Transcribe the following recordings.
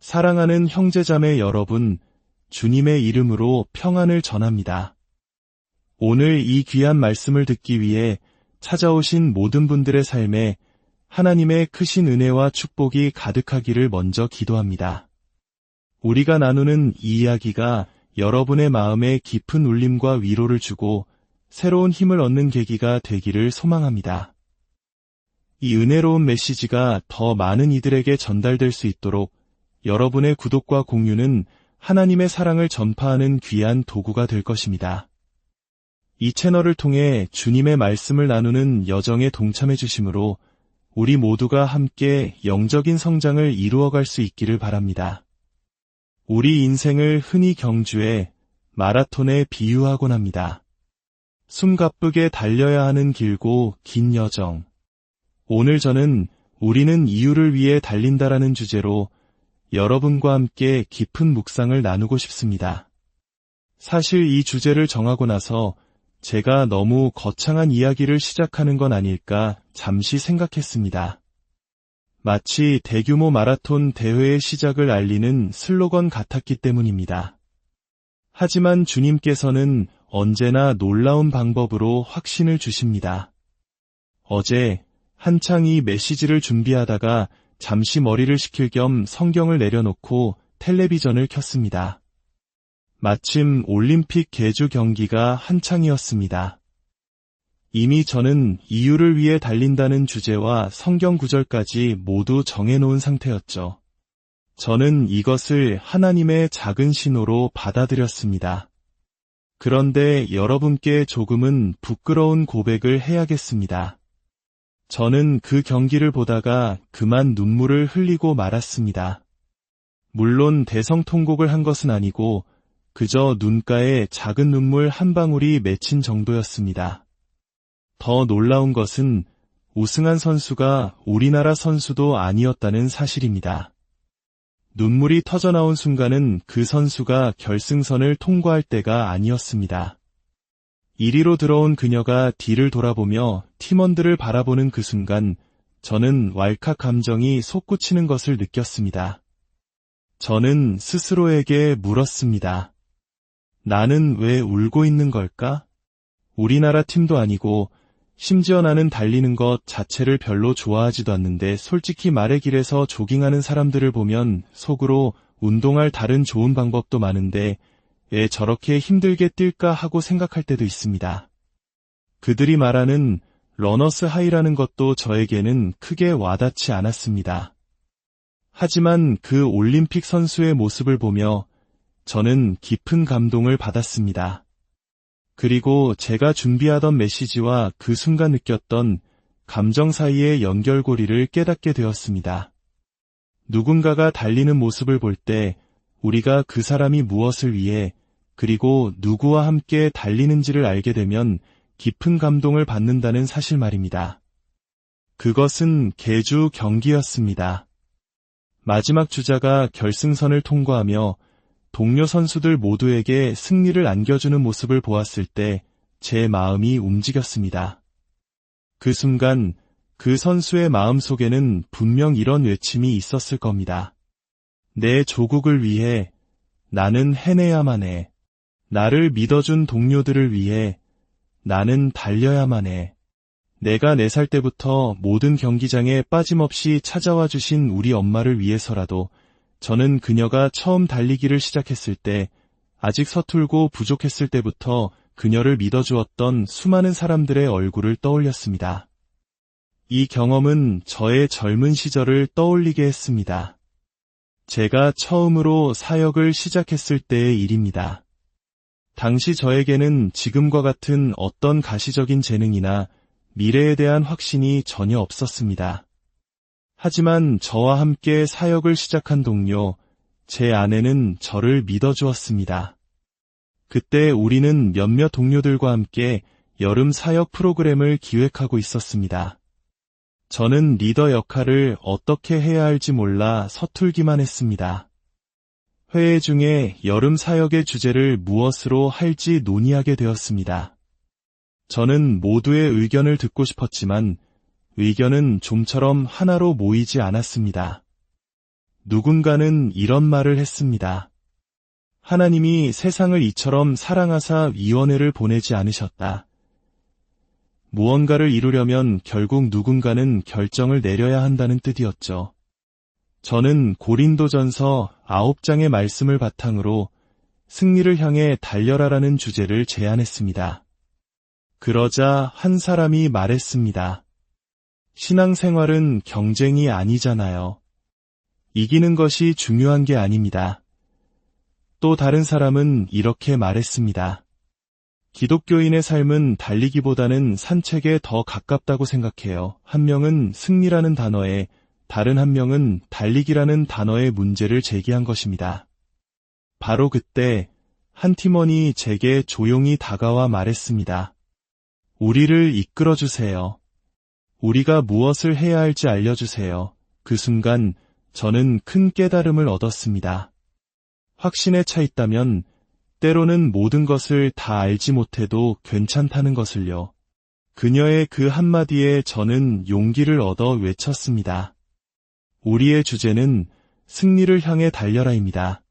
사랑하는 형제자매 여러분, 주님의 이름으로 평안을 전합니다. 오늘 이 귀한 말씀을 듣기 위해 찾아오신 모든 분들의 삶에 하나님의 크신 은혜와 축복이 가득하기를 먼저 기도합니다. 우리가 나누는 이 이야기가 여러분의 마음에 깊은 울림과 위로를 주고 새로운 힘을 얻는 계기가 되기를 소망합니다. 이 은혜로운 메시지가 더 많은 이들에게 전달될 수 있도록 여러분의 구독과 공유는 하나님의 사랑을 전파하는 귀한 도구가 될 것입니다. 이 채널을 통해 주님의 말씀을 나누는 여정에 동참해 주심으로 우리 모두가 함께 영적인 성장을 이루어갈 수 있기를 바랍니다. 우리 인생을 흔히 경주해 마라톤에 비유하곤 합니다. 숨가쁘게 달려야 하는 길고 긴 여정. 오늘 저는 우리는 이유를 위해 달린다라는 주제로 여러분과 함께 깊은 묵상을 나누고 싶습니다. 사실 이 주제를 정하고 나서 제가 너무 거창한 이야기를 시작하는 건 아닐까 잠시 생각했습니다. 마치 대규모 마라톤 대회의 시작을 알리는 슬로건 같았기 때문입니다. 하지만 주님께서는 언제나 놀라운 방법으로 확신을 주십니다. 어제 한창 이 메시지를 준비하다가 잠시 머리를 식힐 겸 성경을 내려놓고 텔레비전을 켰습니다. 마침 올림픽 계주 경기가 한창이었습니다. 이미 저는 이유를 위해 달린다는 주제와 성경 구절까지 모두 정해놓은 상태였죠. 저는 이것을 하나님의 작은 신호로 받아들였습니다. 그런데 여러분께 조금은 부끄러운 고백을 해야겠습니다. 저는 그 경기를 보다가 그만 눈물을 흘리고 말았습니다. 물론 대성통곡을 한 것은 아니고 그저 눈가에 작은 눈물 한 방울이 맺힌 정도였습니다. 더 놀라운 것은 우승한 선수가 우리나라 선수도 아니었다는 사실입니다. 눈물이 터져나온 순간은 그 선수가 결승선을 통과할 때가 아니었습니다. 1위로 들어온 그녀가 뒤를 돌아보며 팀원들을 바라보는 그 순간 저는 왈칵 감정이 솟구치는 것을 느꼈습니다. 저는 스스로에게 물었습니다. 나는 왜 울고 있는 걸까? 우리나라 팀도 아니고 심지어 나는 달리는 것 자체를 별로 좋아하지도 않는데 솔직히 말해 길에서 조깅하는 사람들을 보면 속으로 운동할 다른 좋은 방법도 많은데 왜 저렇게 힘들게 뛸까 하고 생각할 때도 있습니다. 그들이 말하는 러너스 하이라는 것도 저에게는 크게 와닿지 않았습니다. 하지만 그 올림픽 선수의 모습을 보며 저는 깊은 감동을 받았습니다. 그리고 제가 준비하던 메시지와 그 순간 느꼈던 감정 사이의 연결고리를 깨닫게 되었습니다. 누군가가 달리는 모습을 볼 때 우리가 그 사람이 무엇을 위해 그리고 누구와 함께 달리는지를 알게 되면 깊은 감동을 받는다는 사실 말입니다. 그것은 계주 경기였습니다. 마지막 주자가 결승선을 통과하며 동료 선수들 모두에게 승리를 안겨주는 모습을 보았을 때 제 마음이 움직였습니다. 그 순간 그 선수의 마음 속에는 분명 이런 외침이 있었을 겁니다. 내 조국을 위해 나는 해내야만 해. 나를 믿어준 동료들을 위해 나는 달려야만 해. 내가 4살 때부터 모든 경기장에 빠짐없이 찾아와 주신 우리 엄마를 위해서라도 저는 그녀가 처음 달리기를 시작했을 때 아직 서툴고 부족했을 때부터 그녀를 믿어주었던 수많은 사람들의 얼굴을 떠올렸습니다. 이 경험은 저의 젊은 시절을 떠올리게 했습니다. 제가 처음으로 사역을 시작했을 때의 일입니다. 당시 저에게는 지금과 같은 어떤 가시적인 재능이나 미래에 대한 확신이 전혀 없었습니다. 하지만 저와 함께 사역을 시작한 동료, 제 아내는 저를 믿어주었습니다. 그때 우리는 몇몇 동료들과 함께 여름 사역 프로그램을 기획하고 있었습니다. 저는 리더 역할을 어떻게 해야 할지 몰라 서툴기만 했습니다. 회의 중에 여름 사역의 주제를 무엇으로 할지 논의하게 되었습니다. 저는 모두의 의견을 듣고 싶었지만 의견은 좀처럼 하나로 모이지 않았습니다. 누군가는 이런 말을 했습니다. 하나님이 세상을 이처럼 사랑하사 위원회를 보내지 않으셨다. 무언가를 이루려면 결국 누군가는 결정을 내려야 한다는 뜻이었죠. 저는 고린도전서 9장의 말씀을 바탕으로 승리를 향해 달려라라는 주제를 제안했습니다. 그러자 한 사람이 말했습니다. 신앙생활은 경쟁이 아니잖아요. 이기는 것이 중요한 게 아닙니다. 또 다른 사람은 이렇게 말했습니다. 기독교인의 삶은 달리기보다는 산책에 더 가깝다고 생각해요. 한 명은 승리라는 단어에, 다른 한 명은 달리기라는 단어의 문제를 제기한 것입니다. 바로 그때 한 팀원이 제게 조용히 다가와 말했습니다. 우리를 이끌어주세요. 우리가 무엇을 해야 할지 알려주세요. 그 순간 저는 큰 깨달음을 얻었습니다. 확신에 차 있다면 때로는 모든 것을 다 알지 못해도 괜찮다는 것을요. 그녀의 그 한마디에 저는 용기를 얻어 외쳤습니다. 우리의 주제는 승리를 향해 달려라입니다.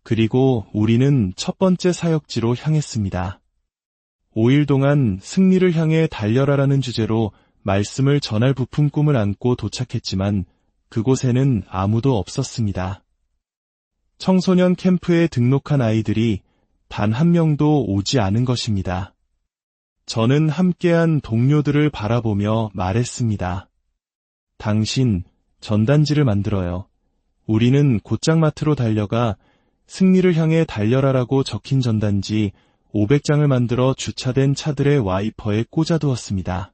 그리고 우리는 첫 번째 사역지로 향했습니다. 5일 동안 승리를 향해 달려라라는 주제로 말씀을 전할 부품 꿈을 안고 도착했지만 그곳에는 아무도 없었습니다. 청소년 캠프에 등록한 아이들이 단 한 명도 오지 않은 것입니다. 저는 함께한 동료들을 바라보며 말했습니다. 당신, 전단지를 만들어요. 우리는 곧장마트로 달려가 승리를 향해 달려라라고 적힌 전단지 500장을 만들어 주차된 차들의 와이퍼에 꽂아두었습니다.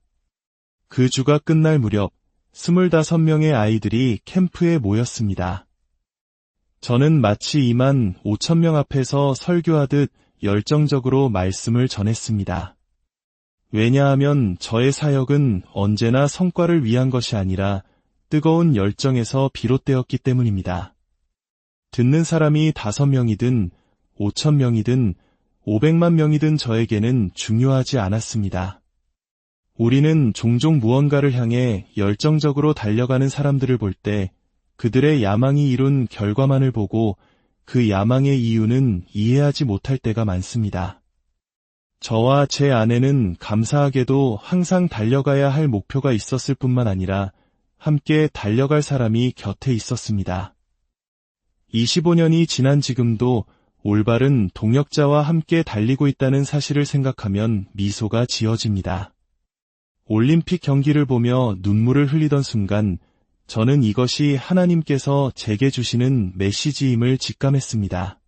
그 주가 끝날 무렵 25명의 아이들이 캠프에 모였습니다. 저는 마치 2만 5천 명 앞에서 설교하듯 열정적으로 말씀을 전했습니다. 왜냐하면 저의 사역은 언제나 성과를 위한 것이 아니라 뜨거운 열정에서 비롯되었기 때문입니다. 듣는 사람이 5명이든 5천 명이든 500만 명이든 저에게는 중요하지 않았습니다. 우리는 종종 무언가를 향해 열정적으로 달려가는 사람들을 볼 때 그들의 야망이 이룬 결과만을 보고 그 야망의 이유는 이해하지 못할 때가 많습니다. 저와 제 아내는 감사하게도 항상 달려가야 할 목표가 있었을 뿐만 아니라 함께 달려갈 사람이 곁에 있었습니다. 25년이 지난 지금도 올바른 동역자와 함께 달리고 있다는 사실을 생각하면 미소가 지어집니다. 올림픽 경기를 보며 눈물을 흘리던 순간 저는 이것이 하나님께서 제게 주시는 메시지임을 직감했습니다.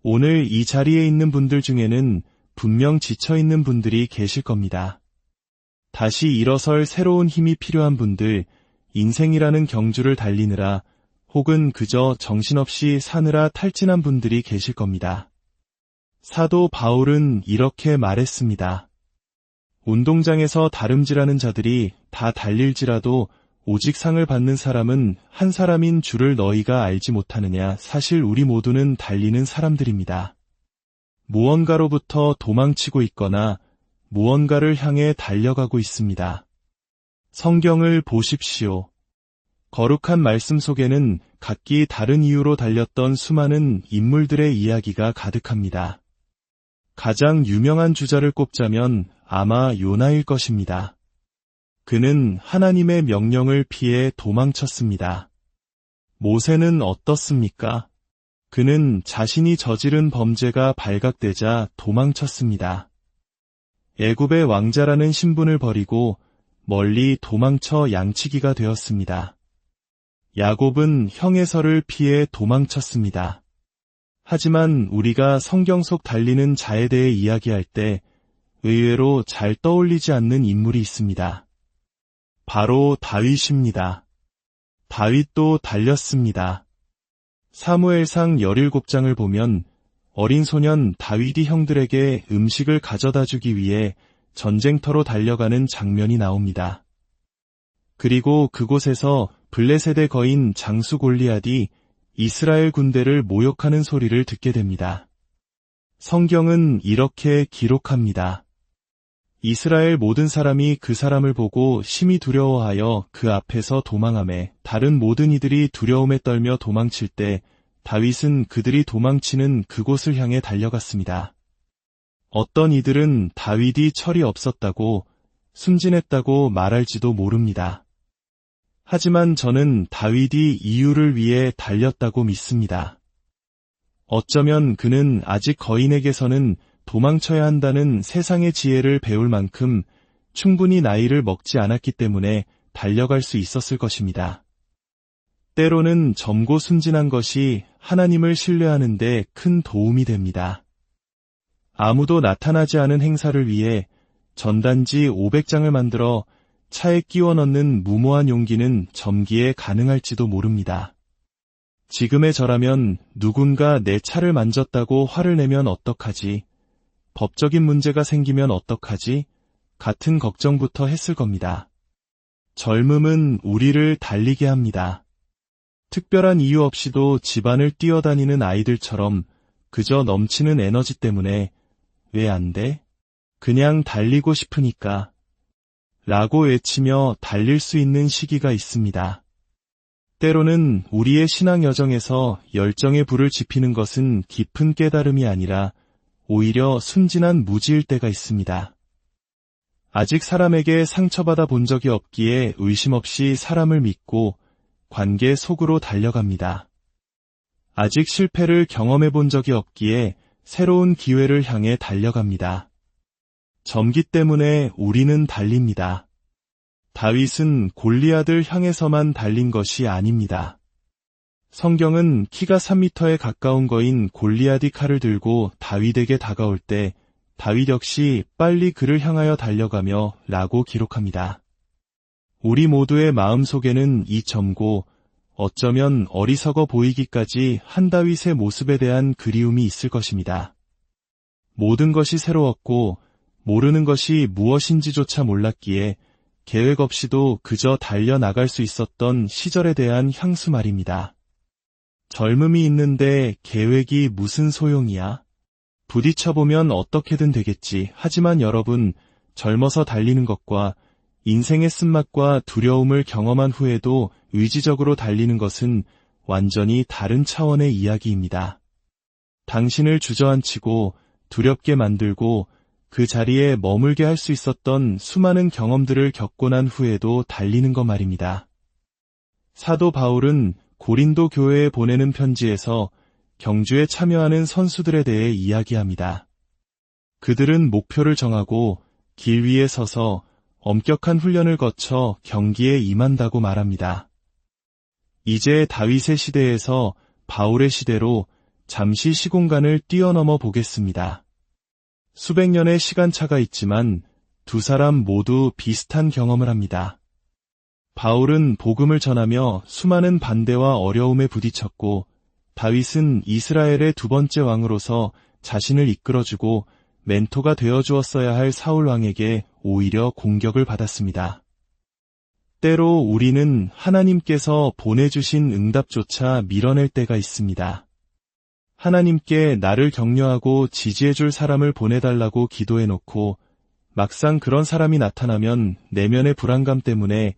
오늘 이 자리에 있는 분들 중에는 분명 지쳐있는 분들이 계실 겁니다. 다시 일어설 새로운 힘이 필요한 분들, 인생이라는 경주를 달리느라 혹은 그저 정신없이 사느라 탈진한 분들이 계실 겁니다. 사도 바울은 이렇게 말했습니다. 운동장에서 다름질하는 자들이 다 달릴지라도 오직 상을 받는 사람은 한 사람인 줄을 너희가 알지 못하느냐. 사실 우리 모두는 달리는 사람들입니다. 무언가로부터 도망치고 있거나 무언가를 향해 달려가고 있습니다. 성경을 보십시오. 거룩한 말씀 속에는 각기 다른 이유로 달렸던 수많은 인물들의 이야기가 가득합니다. 가장 유명한 주자를 꼽자면 아마 요나일 것입니다. 그는 하나님의 명령을 피해 도망쳤습니다. 모세는 어떻습니까? 그는 자신이 저지른 범죄가 발각되자 도망쳤습니다. 애굽의 왕자라는 신분을 버리고 멀리 도망쳐 양치기가 되었습니다. 야곱은 형에서를 피해 도망쳤습니다. 하지만 우리가 성경 속 달리는 자에 대해 이야기할 때 의외로 잘 떠올리지 않는 인물이 있습니다. 바로 다윗입니다. 다윗도 달렸습니다. 사무엘상 17장을 보면 어린 소년 다윗이 형들에게 음식을 가져다 주기 위해 전쟁터로 달려가는 장면이 나옵니다. 그리고 그곳에서 블레셋의 거인 장수 골리앗이 이스라엘 군대를 모욕하는 소리를 듣게 됩니다. 성경은 이렇게 기록합니다. 이스라엘 모든 사람이 그 사람을 보고 심히 두려워하여 그 앞에서 도망하매 다른 모든 이들이 두려움에 떨며 도망칠 때 다윗은 그들이 도망치는 그곳을 향해 달려갔습니다. 어떤 이들은 다윗이 철이 없었다고 순진했다고 말할지도 모릅니다. 하지만 저는 다윗이 이유를 위해 달렸다고 믿습니다. 어쩌면 그는 아직 거인에게서는 도망쳐야 한다는 세상의 지혜를 배울 만큼 충분히 나이를 먹지 않았기 때문에 달려갈 수 있었을 것입니다. 때로는 젊고 순진한 것이 하나님을 신뢰하는 데 큰 도움이 됩니다. 아무도 나타나지 않은 행사를 위해 전단지 500장을 만들어 차에 끼워 넣는 무모한 용기는 점기에 가능할지도 모릅니다. 지금의 저라면 누군가 내 차를 만졌다고 화를 내면 어떡하지? 법적인 문제가 생기면 어떡하지? 같은 걱정부터 했을 겁니다. 젊음은 우리를 달리게 합니다. 특별한 이유 없이도 집안을 뛰어다니는 아이들처럼 그저 넘치는 에너지 때문에 왜 안 돼? 그냥 달리고 싶으니까 라고 외치며 달릴 수 있는 시기가 있습니다. 때로는 우리의 신앙 여정에서 열정의 불을 지피는 것은 깊은 깨달음이 아니라 오히려 순진한 무지일 때가 있습니다. 아직 사람에게 상처받아 본 적이 없기에 의심 없이 사람을 믿고 관계 속으로 달려갑니다. 아직 실패를 경험해 본 적이 없기에 새로운 기회를 향해 달려갑니다. 점기 때문에 우리는 달립니다. 다윗은 골리앗을 향해서만 달린 것이 아닙니다. 성경은 키가 3m에 가까운 거인 골리앗이 칼을 들고 다윗에게 다가올 때 다윗 역시 빨리 그를 향하여 달려가며 라고 기록합니다. 우리 모두의 마음 속에는 이 젊고 어쩌면 어리석어 보이기까지 한 다윗의 모습에 대한 그리움이 있을 것입니다. 모든 것이 새로웠고 모르는 것이 무엇인지조차 몰랐기에 계획 없이도 그저 달려나갈 수 있었던 시절에 대한 향수 말입니다. 젊음이 있는데 계획이 무슨 소용이야? 부딪혀보면 어떻게든 되겠지. 하지만 여러분, 젊어서 달리는 것과 인생의 쓴맛과 두려움을 경험한 후에도 의지적으로 달리는 것은 완전히 다른 차원의 이야기입니다. 당신을 주저앉히고 두렵게 만들고 그 자리에 머물게 할 수 있었던 수많은 경험들을 겪고 난 후에도 달리는 것 말입니다. 사도 바울은 고린도 교회에 보내는 편지에서 경주에 참여하는 선수들에 대해 이야기합니다. 그들은 목표를 정하고 길 위에 서서 엄격한 훈련을 거쳐 경기에 임한다고 말합니다. 이제 다윗의 시대에서 바울의 시대로 잠시 시공간을 뛰어넘어 보겠습니다. 수백 년의 시간차가 있지만 두 사람 모두 비슷한 경험을 합니다. 바울은 복음을 전하며 수많은 반대와 어려움에 부딪혔고 다윗은 이스라엘의 두 번째 왕으로서 자신을 이끌어주고 멘토가 되어주었어야 할 사울 왕에게 오히려 공격을 받았습니다. 때로 우리는 하나님께서 보내주신 응답조차 밀어낼 때가 있습니다. 하나님께 나를 격려하고 지지해줄 사람을 보내달라고 기도해놓고 막상 그런 사람이 나타나면 내면의 불안감 때문에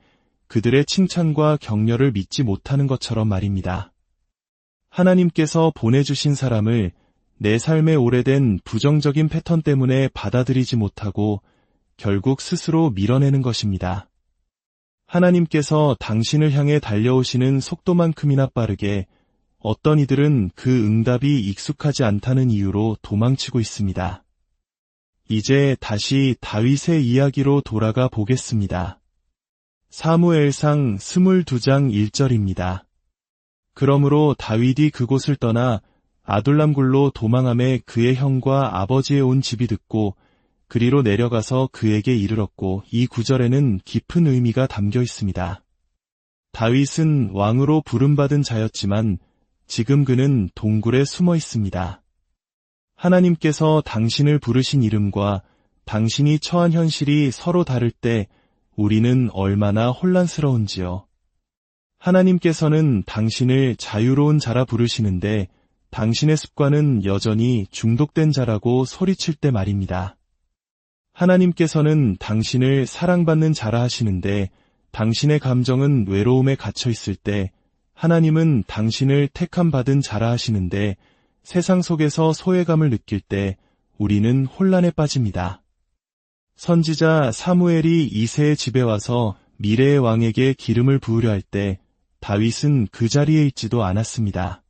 그들의 칭찬과 격려를 믿지 못하는 것처럼 말입니다. 하나님께서 보내주신 사람을 내 삶의 오래된 부정적인 패턴 때문에 받아들이지 못하고 결국 스스로 밀어내는 것입니다. 하나님께서 당신을 향해 달려오시는 속도만큼이나 빠르게 어떤 이들은 그 응답이 익숙하지 않다는 이유로 도망치고 있습니다. 이제 다시 다윗의 이야기로 돌아가 보겠습니다. 사무엘상 22장 1절입니다. 그러므로 다윗이 그곳을 떠나 아둘람굴로 도망하매 그의 형과 아버지의 온 집이 듣고 그리로 내려가서 그에게 이르렀고 이 구절에는 깊은 의미가 담겨 있습니다. 다윗은 왕으로 부름받은 자였지만 지금 그는 동굴에 숨어 있습니다. 하나님께서 당신을 부르신 이름과 당신이 처한 현실이 서로 다를 때 우리는 얼마나 혼란스러운지요. 하나님께서는 당신을 자유로운 자라 부르시는데 당신의 습관은 여전히 중독된 자라고 소리칠 때 말입니다. 하나님께서는 당신을 사랑받는 자라 하시는데 당신의 감정은 외로움에 갇혀 있을 때 하나님은 당신을 택함받은 자라 하시는데 세상 속에서 소외감을 느낄 때 우리는 혼란에 빠집니다. 선지자 사무엘이 이새의 집에 와서 미래의 왕에게 기름을 부으려 할 때 다윗은 그 자리에 있지도 않았습니다.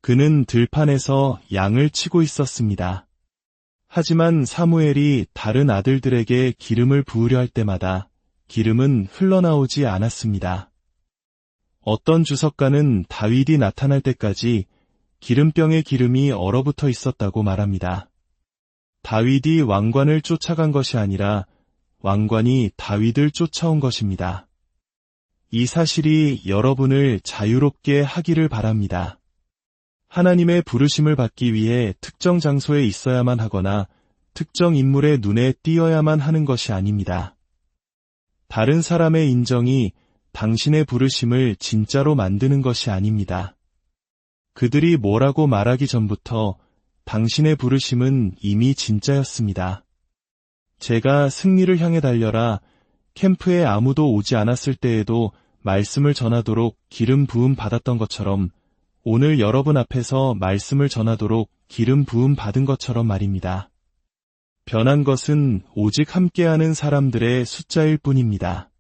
그는 들판에서 양을 치고 있었습니다. 하지만 사무엘이 다른 아들들에게 기름을 부으려 할 때마다 기름은 흘러나오지 않았습니다. 어떤 주석가는 다윗이 나타날 때까지 기름병에 기름이 얼어붙어 있었다고 말합니다. 다윗이 왕관을 쫓아간 것이 아니라 왕관이 다윗을 쫓아온 것입니다. 이 사실이 여러분을 자유롭게 하기를 바랍니다. 하나님의 부르심을 받기 위해 특정 장소에 있어야만 하거나 특정 인물의 눈에 띄어야만 하는 것이 아닙니다. 다른 사람의 인정이 당신의 부르심을 진짜로 만드는 것이 아닙니다. 그들이 뭐라고 말하기 전부터 당신의 부르심은 이미 진짜였습니다. 제가 승리를 향해 달려라 캠프에 아무도 오지 않았을 때에도 말씀을 전하도록 기름 부음 받았던 것처럼 오늘 여러분 앞에서 말씀을 전하도록 기름 부음 받은 것처럼 말입니다. 변한 것은 오직 함께하는 사람들의 숫자일 뿐입니다.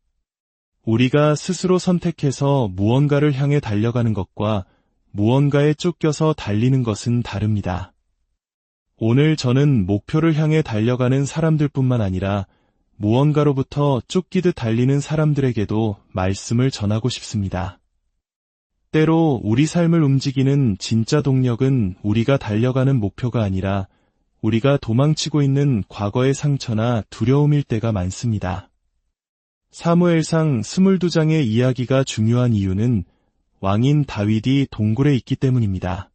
우리가 스스로 선택해서 무언가를 향해 달려가는 것과 무언가에 쫓겨서 달리는 것은 다릅니다. 오늘 저는 목표를 향해 달려가는 사람들뿐만 아니라 무언가로부터 쫓기듯 달리는 사람들에게도 말씀을 전하고 싶습니다. 때로 우리 삶을 움직이는 진짜 동력은 우리가 달려가는 목표가 아니라 우리가 도망치고 있는 과거의 상처나 두려움일 때가 많습니다. 사무엘상 22장의 이야기가 중요한 이유는 왕인 다윗이 동굴에 있기 때문입니다.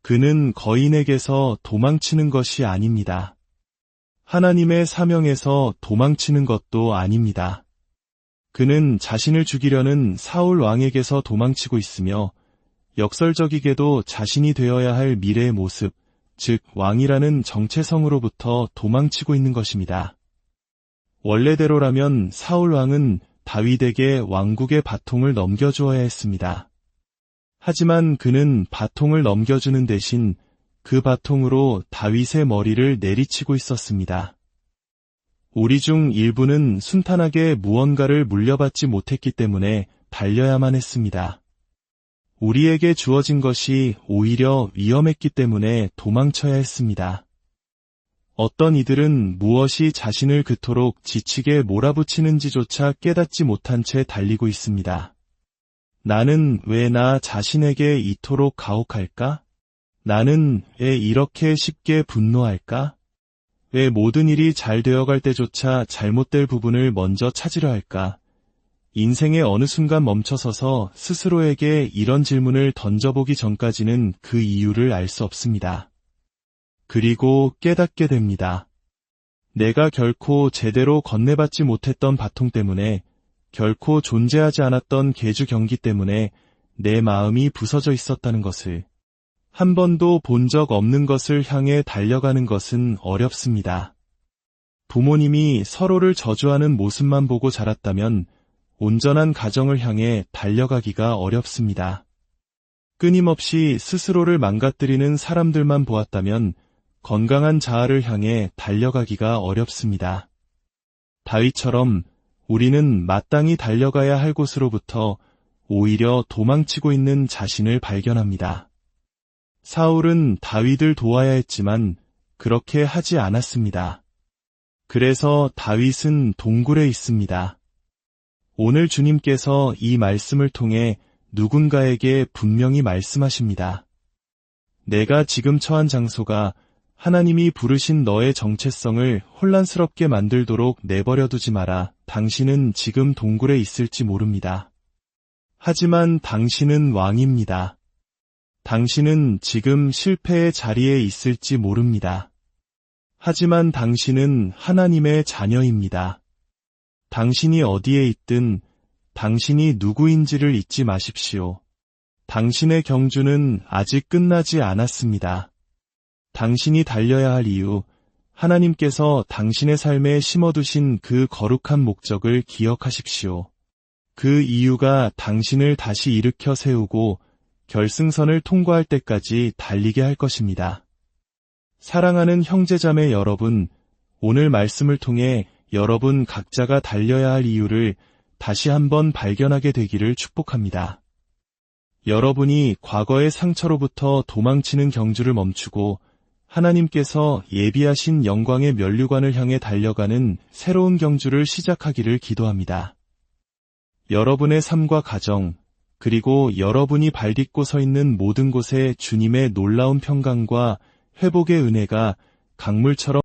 그는 거인에게서 도망치는 것이 아닙니다. 하나님의 사명에서 도망치는 것도 아닙니다. 그는 자신을 죽이려는 사울 왕에게서 도망치고 있으며 역설적이게도 자신이 되어야 할 미래의 모습, 즉 왕이라는 정체성으로부터 도망치고 있는 것입니다. 원래대로라면 사울 왕은 다윗에게 왕국의 바통을 넘겨주어야 했습니다. 하지만 그는 바통을 넘겨주는 대신 그 바통으로 다윗의 머리를 내리치고 있었습니다. 우리 중 일부는 순탄하게 무언가를 물려받지 못했기 때문에 달려야만 했습니다. 우리에게 주어진 것이 오히려 위험했기 때문에 도망쳐야 했습니다. 어떤 이들은 무엇이 자신을 그토록 지치게 몰아붙이는지조차 깨닫지 못한 채 달리고 있습니다. 나는 왜 나 자신에게 이토록 가혹할까? 나는 왜 이렇게 쉽게 분노할까? 왜 모든 일이 잘 되어갈 때조차 잘못될 부분을 먼저 찾으려 할까? 인생의 어느 순간 멈춰서서 스스로에게 이런 질문을 던져보기 전까지는 그 이유를 알 수 없습니다. 그리고 깨닫게 됩니다. 내가 결코 제대로 건네받지 못했던 바통 때문에, 결코 존재하지 않았던 계주 경기 때문에 내 마음이 부서져 있었다는 것을, 한 번도 본 적 없는 것을 향해 달려가는 것은 어렵습니다. 부모님이 서로를 저주하는 모습만 보고 자랐다면 온전한 가정을 향해 달려가기가 어렵습니다. 끊임없이 스스로를 망가뜨리는 사람들만 보았다면 건강한 자아를 향해 달려가기가 어렵습니다. 다윗처럼 우리는 마땅히 달려가야 할 곳으로부터 오히려 도망치고 있는 자신을 발견합니다. 사울은 다윗을 도와야 했지만 그렇게 하지 않았습니다. 그래서 다윗은 동굴에 있습니다. 오늘 주님께서 이 말씀을 통해 누군가에게 분명히 말씀하십니다. 내가 지금 처한 장소가 하나님이 부르신 너의 정체성을 혼란스럽게 만들도록 내버려두지 마라. 당신은 지금 동굴에 있을지 모릅니다. 하지만 당신은 왕입니다. 당신은 지금 실패의 자리에 있을지 모릅니다. 하지만 당신은 하나님의 자녀입니다. 당신이 어디에 있든 당신이 누구인지를 잊지 마십시오. 당신의 경주는 아직 끝나지 않았습니다. 당신이 달려야 할 이유, 하나님께서 당신의 삶에 심어두신 그 거룩한 목적을 기억하십시오. 그 이유가 당신을 다시 일으켜 세우고 결승선을 통과할 때까지 달리게 할 것입니다. 사랑하는 형제자매 여러분, 오늘 말씀을 통해 여러분 각자가 달려야 할 이유를 다시 한번 발견하게 되기를 축복합니다. 여러분이 과거의 상처로부터 도망치는 경주를 멈추고 하나님께서 예비하신 영광의 면류관을 향해 달려가는 새로운 경주를 시작하기를 기도합니다. 여러분의 삶과 가정, 그리고 여러분이 발딛고 서 있는 모든 곳에 주님의 놀라운 평강과 회복의 은혜가 강물처럼